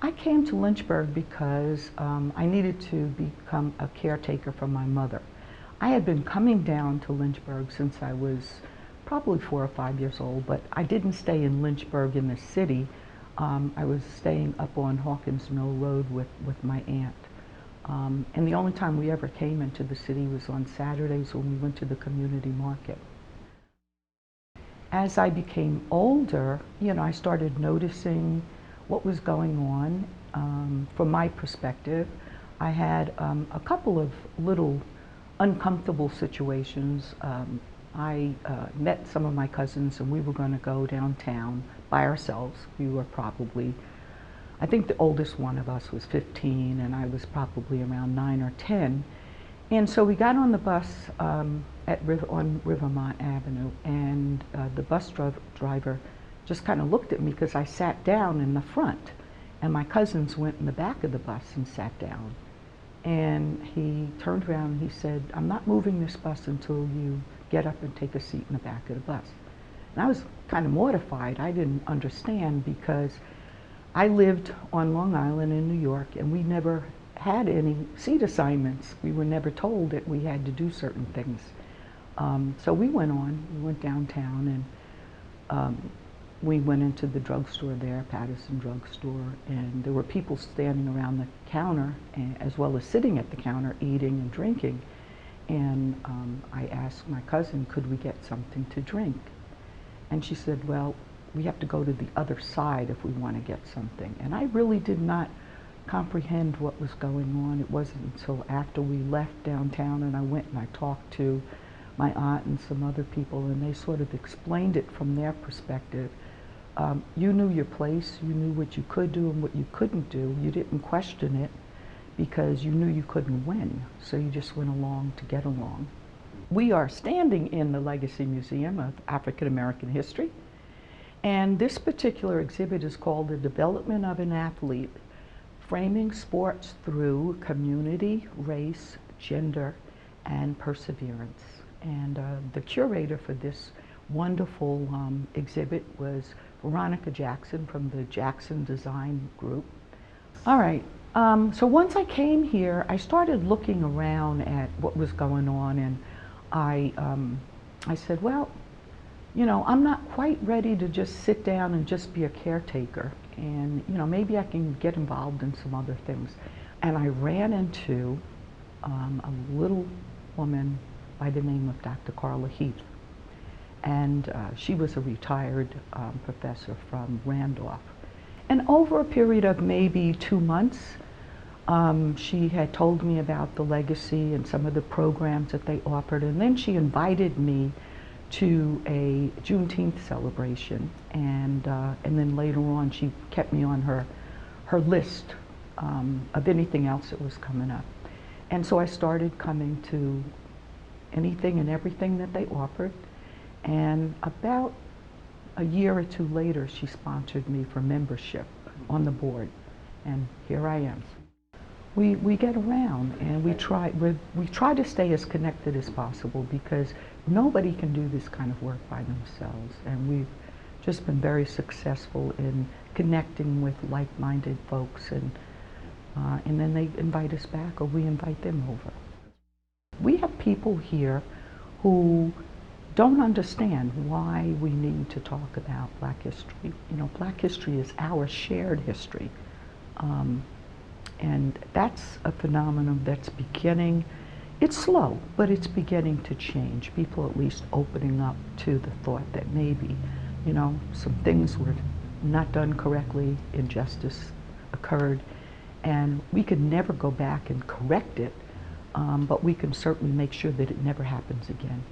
I came to Lynchburg because I needed to become a caretaker for my mother. I had been coming down to Lynchburg since I was probably 4 or 5 years old, but I didn't stay in Lynchburg in the city. I was staying up on Hawkins Mill Road with my aunt. And the only time we ever came into the city was on Saturdays when we went to the community market. As I became older, I started noticing what was going on. From my perspective, I had a couple of little uncomfortable situations. I met some of my cousins and we were going to go downtown by ourselves. We were probably, I think the oldest one of us was 15 and I was probably around 9 or 10. And so we got on the bus on Rivermont Avenue, and the bus driver just kind of looked at me because I sat down in the front, and my cousins went in the back of the bus and sat down. And he turned around and he said, "I'm not moving this bus until you get up and take a seat in the back of the bus." And I was kind of mortified. I didn't understand because I lived on Long Island in New York and we never had any seat assignments. We were never told that we had to do certain things. So we went downtown, and we went into the drugstore there, Patterson drugstore, and there were people standing around the counter as well as sitting at the counter eating and drinking. And I asked my cousin, could we get something to drink? And she said, well, we have to go to the other side if we want to get something. And I really did not comprehend what was going on. It wasn't until after we left downtown and I went and I talked to my aunt and some other people, and they sort of explained it from their perspective. You knew your place, you knew what you could do and what you couldn't do. You didn't question it because you knew you couldn't win, so you just went along to get along. We are standing in the Legacy Museum of African American History, and this particular exhibit is called The Development of an Athlete: Framing Sports Through Community, Race, Gender, and Perseverance. And the curator for this wonderful exhibit was Veronica Jackson from the Jackson Design Group. All right, so once I came here, I started looking around at what was going on, and I said, well, I'm not quite ready to just sit down and just be a caretaker. And maybe I can get involved in some other things. And I ran into a little woman by the name of Dr. Carla Heath. And she was a retired professor from Randolph. And over a period of maybe 2 months, she had told me about the Legacy and some of the programs that they offered. And then she invited me to a Juneteenth celebration, and then later on she kept me on her list of anything else that was coming up. And so I started coming to anything and everything that they offered, and about a year or two later she sponsored me for membership on the board, and here I am. We get around and we try to stay as connected as possible because nobody can do this kind of work by themselves, and we've just been very successful in connecting with like-minded folks, and then they invite us back or we invite them over. We have people here who don't understand why we need to talk about Black history. Black history is our shared history. And that's a phenomenon that's beginning, it's slow, but it's beginning to change. People at least opening up to the thought that maybe, some things were not done correctly, injustice occurred, and we could never go back and correct it, but we can certainly make sure that it never happens again.